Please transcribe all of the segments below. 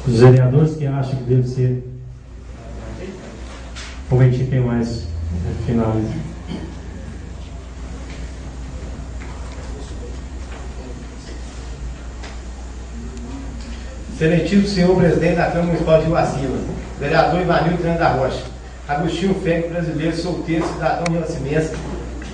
Os vereadores que acham que deve ser. Como a gente tem mais finaliza. Excelentíssimo senhor presidente da Câmara Municipal de Rio Acima, vereador Ivanildo Trans da Rocha, Agostinho Feg, brasileiro, solteiro, cidadão rio-acimense,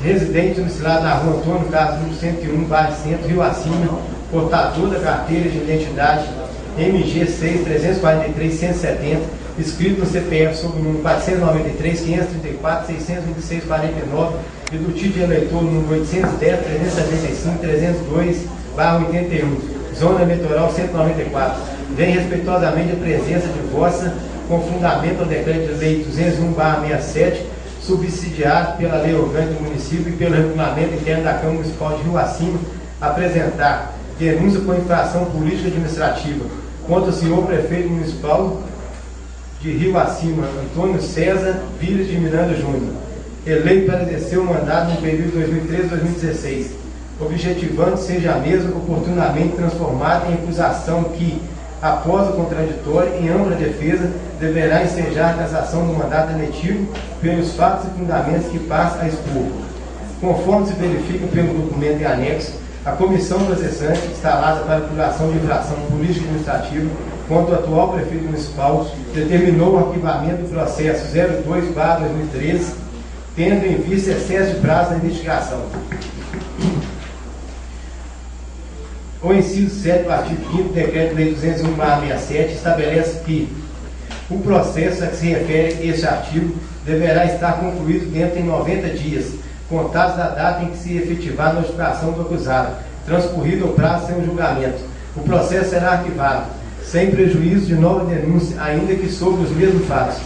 residente domiciliado na rua Antônio Carlos, número 101, bairro Centro, Rio Acima, portador da carteira de identidade MG 6 343 170, inscrito no CPF sob o número 493 534 626 49 e do título de eleitor número 810 375 302 /81, zona eleitoral 194. Vem respeitosamente a presença de vossa, com fundamento ao decreto de lei 201/67, subsidiado pela lei orgânica do município e pelo regulamento interno da Câmara Municipal de Rio Acima, apresentar denúncia por infração política administrativa contra o senhor prefeito municipal de Rio Acima, Antônio César Pires de Miranda Júnior, eleito para exercer o mandato no período 2013-2016, objetivando seja a mesma oportunamente transformada em acusação que, após o contraditório, em ampla defesa, deverá ensejar a cassação do mandato eletivo pelos fatos e fundamentos que passa a expor. Conforme se verifica pelo documento em anexo, a comissão processante, instalada para a apuração de infração política administrativa contra o atual prefeito municipal, determinou o arquivamento do processo 02/2013, tendo em vista excesso de prazo da investigação. O inciso 7 do artigo 5º do Decreto-Lei 201/67 estabelece que o processo a que se refere este artigo deverá estar concluído dentro de 90 dias, contados da data em que se efetivar a notificação do acusado, transcorrido o prazo sem o julgamento. O processo será arquivado, sem prejuízo de nova denúncia, ainda que sobre os mesmos fatos.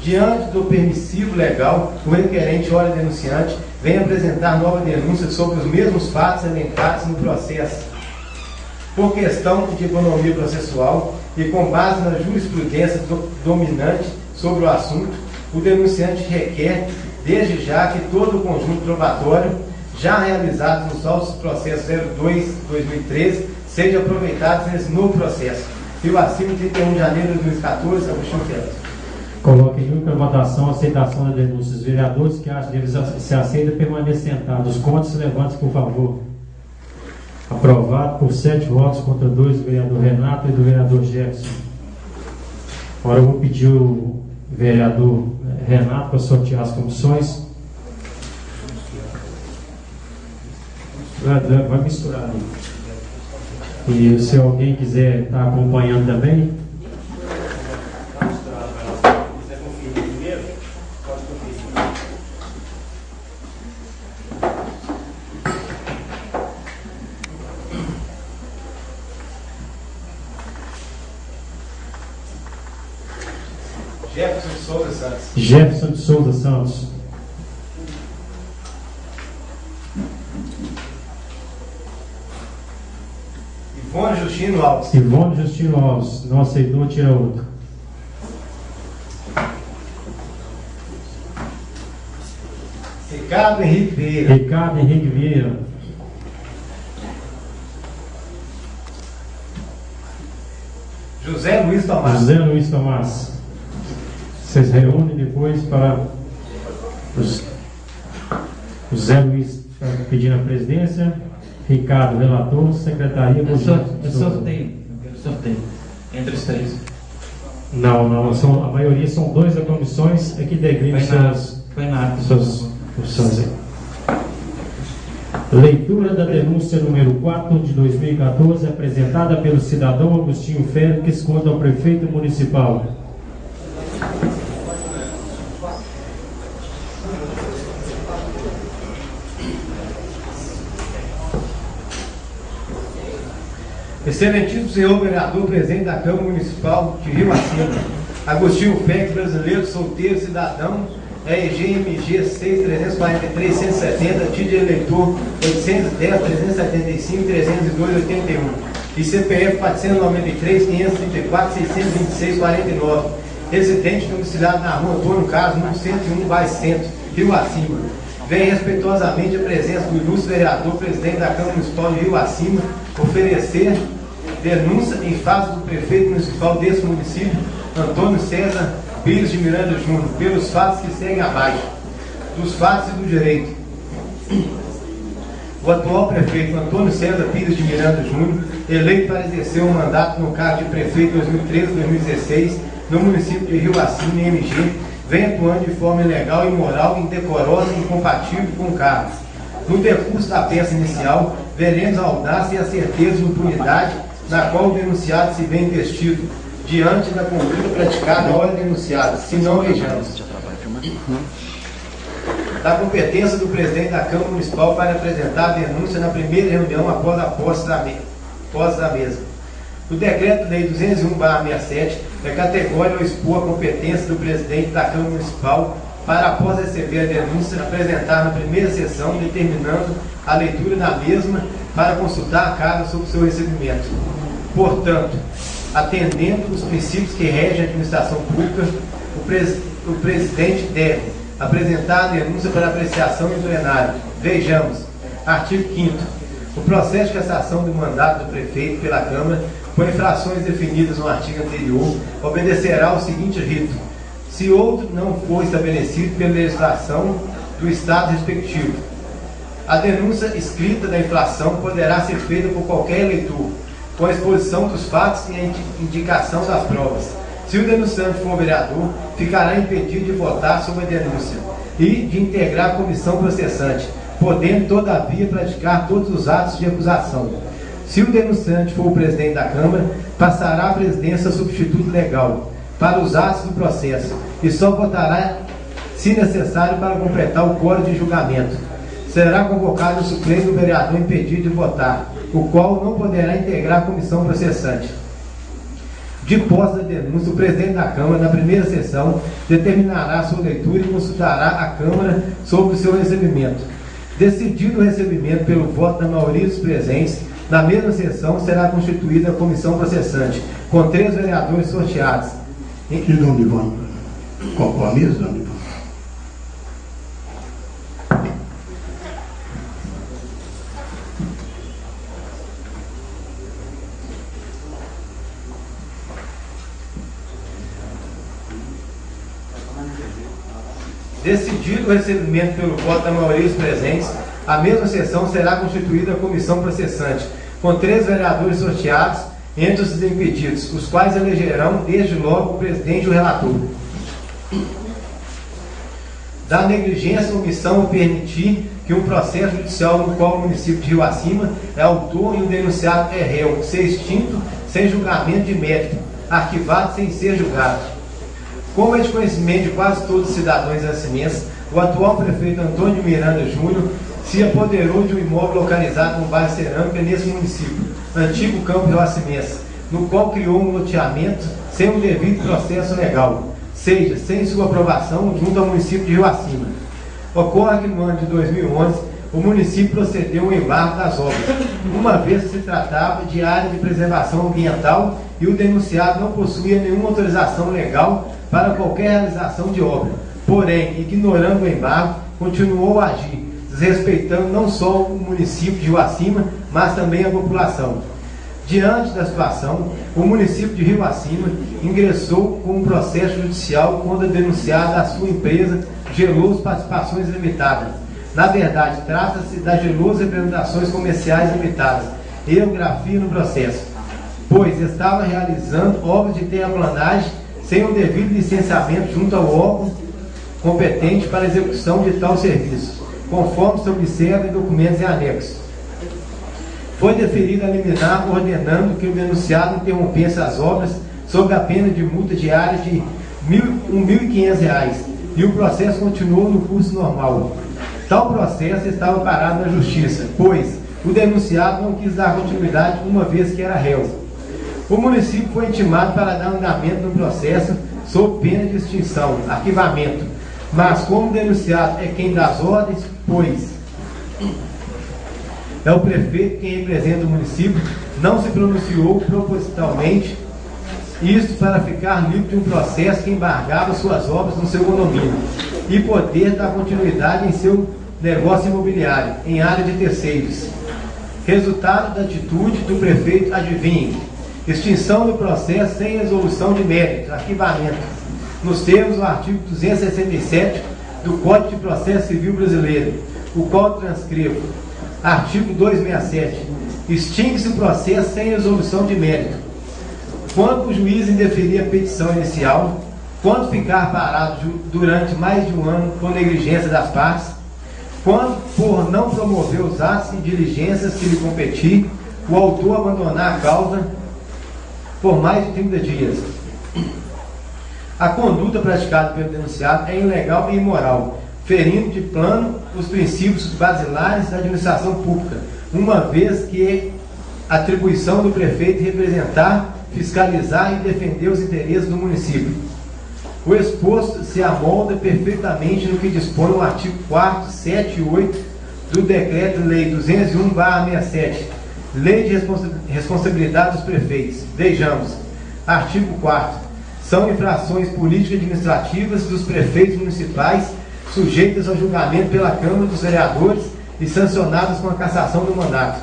Diante do permissivo legal, o requerente, ora denunciante, vem apresentar nova denúncia sobre os mesmos fatos elencados no processo. Por questão de economia processual e com base na jurisprudência dominante sobre o assunto, o denunciante requer, desde já, que todo o conjunto probatório já realizado nos autos do processo 02/2013 seja aproveitado nesse novo processo. Rio Acima, 31 de janeiro de 2014, Agostinho Félix. Coloque em única votação a aceitação da denúncia. Os vereadores que acham que deve ser aceita permaneçam sentados. Os contos levantes, por favor. Aprovado por 7 votos contra 2 do vereador Renato e do vereador Jefferson. Agora eu vou pedir o vereador Renato para sortear as comissões. Vai misturar ali. E se alguém quiser estar acompanhando também. Jefferson de Souza Santos. Jefferson de Souza Santos. Ivone Justino Alves. Ivone Justino Alves. Não aceitou, tira outro. Ricardo Henrique Vieira. Ricardo Henrique Vieira. José Luiz Tomás. José Luiz Tomás. Vocês reúnem depois para os José Luiz pedindo a presidência, Ricardo, relator, secretaria. Eu sorteio. Entre os três. Não, a maioria são 2 da comissões, aqui declina suas funções. Leitura da denúncia número 4 de 2014, apresentada pelo cidadão Agostinho Félix contra o prefeito municipal. Excelentíssimo senhor vereador, presidente da Câmara Municipal de Rio Acima, Agostinho Félix, brasileiro, solteiro, cidadão, RGMG 6 343 170, título de eleitor 810 375 302 81 e CPF 493 534 626 49, residente domiciliado na rua Antônio Carlos, número 101, bairro Centro, Rio Acima. Vem respeitosamente a presença do ilustre vereador, presidente da Câmara Municipal de Rio Acima, oferecer denúncia em face do prefeito municipal desse município, Antônio César Pires de Miranda Júnior, pelos fatos que seguem abaixo. Dos fatos e do direito. O atual prefeito Antônio César Pires de Miranda Júnior, eleito para exercer um mandato no cargo de prefeito 2013-2016 no município de Rio Acima, MG, vem atuando de forma ilegal, imoral, indecorosa e incompatível com o cargo. No decurso da peça inicial, veremos a audácia e a certeza de impunidade na qual o denunciado se vê investido, diante da conduta praticada à hora denunciada, se não vejamos. Da competência do presidente da Câmara Municipal para apresentar a denúncia na primeira reunião após a posse da mesma. O Decreto-Lei 201/67 é categórico ao expor a competência do presidente da Câmara Municipal para, após receber a denúncia, apresentar na primeira sessão, determinando a leitura da mesma para consultar a casa sobre seu recebimento. Portanto, atendendo os princípios que regem a administração pública, o presidente deve apresentar a denúncia para apreciação em plenário. Vejamos, artigo 5º. O processo de cassação do mandato do prefeito pela Câmara, por infrações definidas no artigo anterior, obedecerá ao seguinte rito: se outro não for estabelecido pela legislação do Estado respectivo. A denúncia escrita da infração poderá ser feita por qualquer eleitor, com a exposição dos fatos e a indicação das provas. Se o denunciante for vereador, ficará impedido de votar sobre a denúncia e de integrar a comissão processante, podendo, todavia, praticar todos os atos de acusação. Se o denunciante for o presidente da Câmara, passará a presidência substituto legal para os atos do processo e só votará, se necessário, para completar o quórum de julgamento. Será convocado o suplente do vereador impedido de votar, o qual não poderá integrar a comissão processante. De posse da denúncia, o presidente da Câmara, na primeira sessão, determinará a sua leitura e consultará a Câmara sobre o seu recebimento. Decidido o recebimento pelo voto da maioria dos presentes, na mesma sessão será constituída a comissão processante, com 3 vereadores sorteados. E de onde vão? Qual a mesa? Onde vão? Decidido o recebimento pelo voto da maioria dos presentes, a mesma sessão será constituída a comissão processante, com 3 vereadores sorteados entre os impedidos, os quais elegerão desde logo o presidente e o relator. Da negligência ou omissão ou permitir que um processo judicial no qual o município de Rio Acima é autor e o denunciado é réu, ser extinto sem julgamento de mérito, arquivado sem ser julgado. Como é de conhecimento de quase todos os cidadãos acimenses, o atual prefeito Antônio Miranda Júnior se apoderou de um imóvel localizado no bairro Cerâmica, nesse município, antigo campo Rio Acimense, no qual criou um loteamento sem um devido processo legal, seja, sem sua aprovação junto ao município de Rio Acima. Ocorre que no ano de 2011, o município procedeu ao embargo das obras, uma vez que se tratava de área de preservação ambiental e o denunciado não possuía nenhuma autorização legal para qualquer realização de obra. Porém, ignorando o embargo, continuou a agir, desrespeitando não só o município de Rio Acima, mas também a população. Diante da situação, o município de Rio Acima ingressou com um processo judicial contra a denunciada da sua empresa Geloso Participações Limitadas. Na verdade, trata-se da Geloso Representações Comerciais Limitadas, erografia no processo, pois estava realizando obras de terraplanagem sem o devido licenciamento junto ao órgão competente para a execução de tal serviço, conforme se observa em documentos e anexos. Foi deferida a liminar ordenando que o denunciado interrompesse as obras sob a pena de multa diária de R$ 1.500 e o processo continuou no curso normal. Tal processo estava parado na Justiça, pois o denunciado não quis dar continuidade uma vez que era réu. O município foi intimado para dar andamento no processo sob pena de extinção, arquivamento, mas como o denunciado é quem dá as ordens, pois é o prefeito quem representa o município, não se pronunciou propositalmente, isto para ficar livre de um processo que embargava suas obras no seu condomínio e poder dar continuidade em seu negócio imobiliário, em área de terceiros. Resultado da atitude do prefeito, adivinhem, Extinção do processo sem resolução de mérito, arquivamento, nos termos do artigo 267 do Código de Processo Civil Brasileiro, o qual transcrevo. Artigo 267. Extingue-se o processo sem resolução de mérito quando o juiz indeferir a petição inicial, quando ficar parado durante mais de um ano por negligência das partes, quando por não promover os atos e diligências que lhe competir, o autor abandonar a causa por mais de 30 dias. A conduta praticada pelo denunciado é ilegal e imoral, ferindo de plano os princípios basilares da administração pública, uma vez que a atribuição do prefeito representar, fiscalizar e defender os interesses do município. O exposto se amolda perfeitamente no que dispõe o artigo 4º, 7 e 8 do Decreto-Lei 201/67, Lei de Responsabilidade dos Prefeitos. Vejamos. Artigo 4º. São infrações político-administrativas dos prefeitos municipais sujeitas ao julgamento pela Câmara dos Vereadores e sancionadas com a cassação do mandato.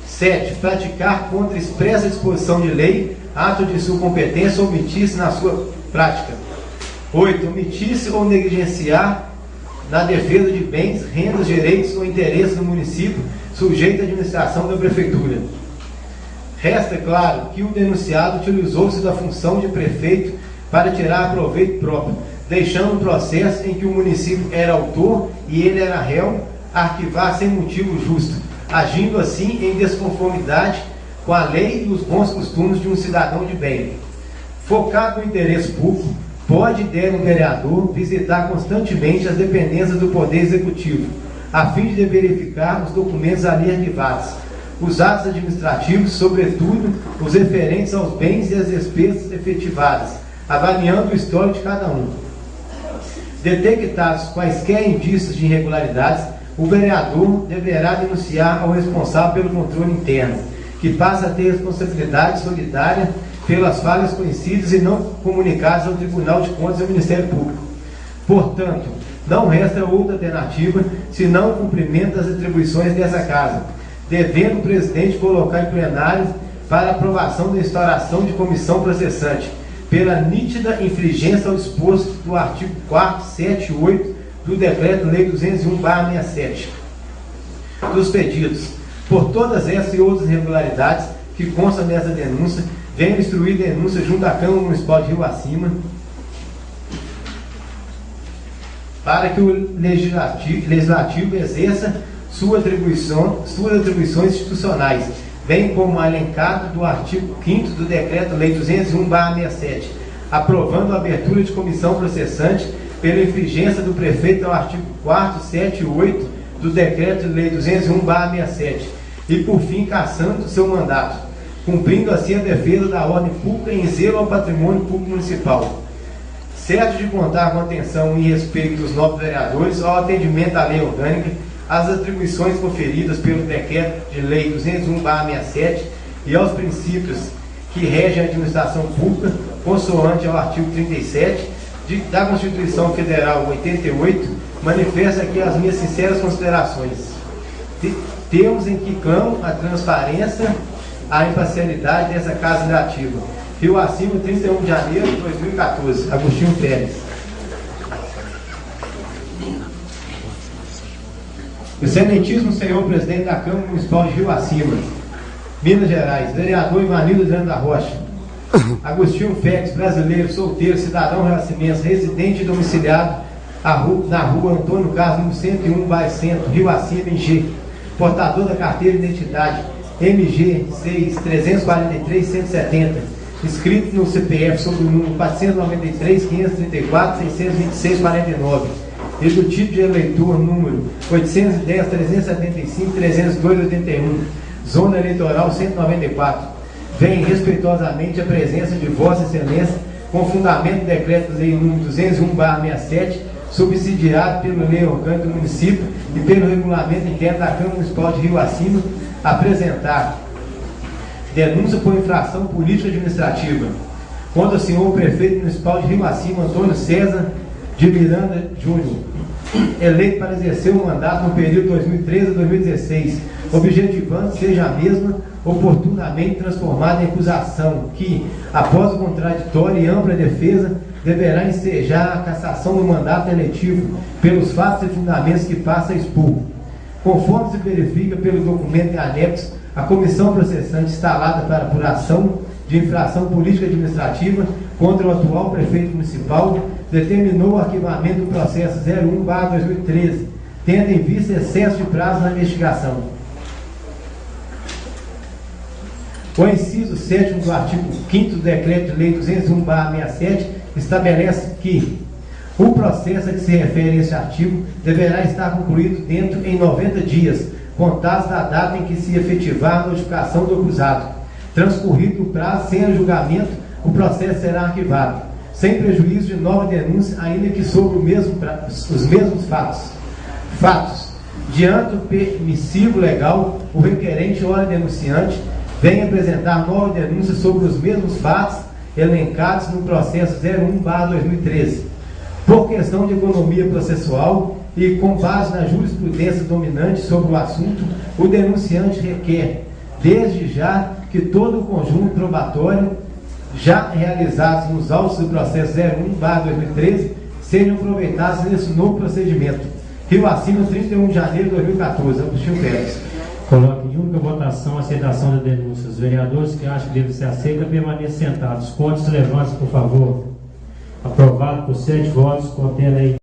7. Praticar contra expressa disposição de lei, ato de sua competência ou omitir-se na sua prática. 8. Omitir-se ou negligenciar na defesa de bens, rendas, direitos ou interesses do município sujeito à administração da prefeitura. Resta claro que o denunciado utilizou-se da função de prefeito para tirar proveito próprio, deixando o processo em que o município era autor e ele era réu arquivar sem motivo justo, agindo assim em desconformidade com a lei e os bons costumes de um cidadão de bem. Focado no interesse público, pode e deve um vereador visitar constantemente as dependências do Poder Executivo, a fim de verificar os documentos ali arquivados, os atos administrativos, sobretudo os referentes aos bens e às despesas efetivadas, avaliando o histórico de cada um. Detectados quaisquer indícios de irregularidades, o vereador deverá denunciar ao responsável pelo controle interno, que passa a ter responsabilidade solidária pelas falhas conhecidas e não comunicadas ao Tribunal de Contas e ao Ministério Público. Portanto, não resta outra alternativa senão o cumprimento das atribuições dessa Casa, devendo o presidente colocar em plenário para aprovação da instauração de comissão processante, pela nítida infringência ao disposto do artigo 4º, 7 e 8 do Decreto-Lei 201/67. Dos pedidos, por todas essas e outras irregularidades que constam nessa denúncia, venho instruir denúncia junto à Câmara Municipal de Rio Acima, para que o Legislativo exerça suas atribuições institucionais, bem como alencado do artigo 5º do Decreto-Lei 201/67, aprovando a abertura de comissão processante pela infringência do prefeito ao artigo 4º, 7 e 8 do Decreto-Lei 201/67 e, por fim, cassando seu mandato, cumprindo assim a defesa da ordem pública em zelo ao patrimônio público municipal. Certo de contar com atenção e respeito dos novos vereadores ao atendimento à lei orgânica, às atribuições conferidas pelo Decreto de Lei 201/67 e aos princípios que regem a administração pública, consoante ao artigo 37 da Constituição Federal 88, manifesto aqui as minhas sinceras considerações. Termos em que clamam a transparência, a imparcialidade dessa Casa Legislativa. Rio Acima, 31 de janeiro de 2014. Agostinho Pérez. Excelentíssimo senhor presidente da Câmara Municipal de Rio Acima, Minas Gerais, vereador Ivanildo Adriano da Rocha, Agostinho Félix, brasileiro, solteiro, cidadão reacimense, residente e domiciliado na rua Antônio Carlos, número 101, bairro Centro, Rio Acima, MG, portador da carteira de identidade MG 6-343-170, inscrito no CPF sob o número 493-534-626-49, e do título de eleitor número 810-375-302-81, Zona Eleitoral 194. Vem respeitosamente a presença de Vossa Excelência, com fundamento do Decreto-Lei número 201/67, subsidiado pela Lei Orgânica do Município e pelo Regulamento Interno da Câmara Municipal de Rio Acima, apresentar denúncia por infração política administrativa contra o senhor prefeito municipal de Rio Acima, Antônio César de Miranda Júnior, eleito para exercer o mandato no período 2013 a 2016, objetivando seja a mesma oportunamente transformada em acusação que, após o contraditório e ampla defesa, deverá ensejar a cassação do mandato eletivo pelos fatos e fundamentos que passa a expor. Conforme se verifica pelo documento em anexo, a comissão processante instalada para apuração de infração política administrativa contra o atual prefeito municipal determinou o arquivamento do processo 01/2013, tendo em vista excesso de prazo na investigação. O inciso 7º do artigo 5º do Decreto-Lei 201/67 estabelece que o processo a que se refere a este artigo deverá estar concluído dentro em 90 dias, contados da data em que se efetivar a notificação do acusado. Transcorrido o prazo sem julgamento, o processo será arquivado, sem prejuízo de nova denúncia, ainda que sobre os mesmos fatos. Diante do permissivo legal, o requerente ou a denunciante vem apresentar nova denúncia sobre os mesmos fatos elencados no processo 01/2013. Por questão de economia processual e com base na jurisprudência dominante sobre o assunto, o denunciante requer, desde já, que todo o conjunto probatório já realizados nos autos do processo 01/2013 sejam aproveitados nesse novo procedimento. Rio Acima, 31 de janeiro de 2014. Agostinho Pérez. Coloque em única votação a aceitação da denúncia. Os vereadores que acham que deve ser aceita permaneçam sentados. Conte-se, levante-se, por favor. Aprovado por 7 votos, contendo aí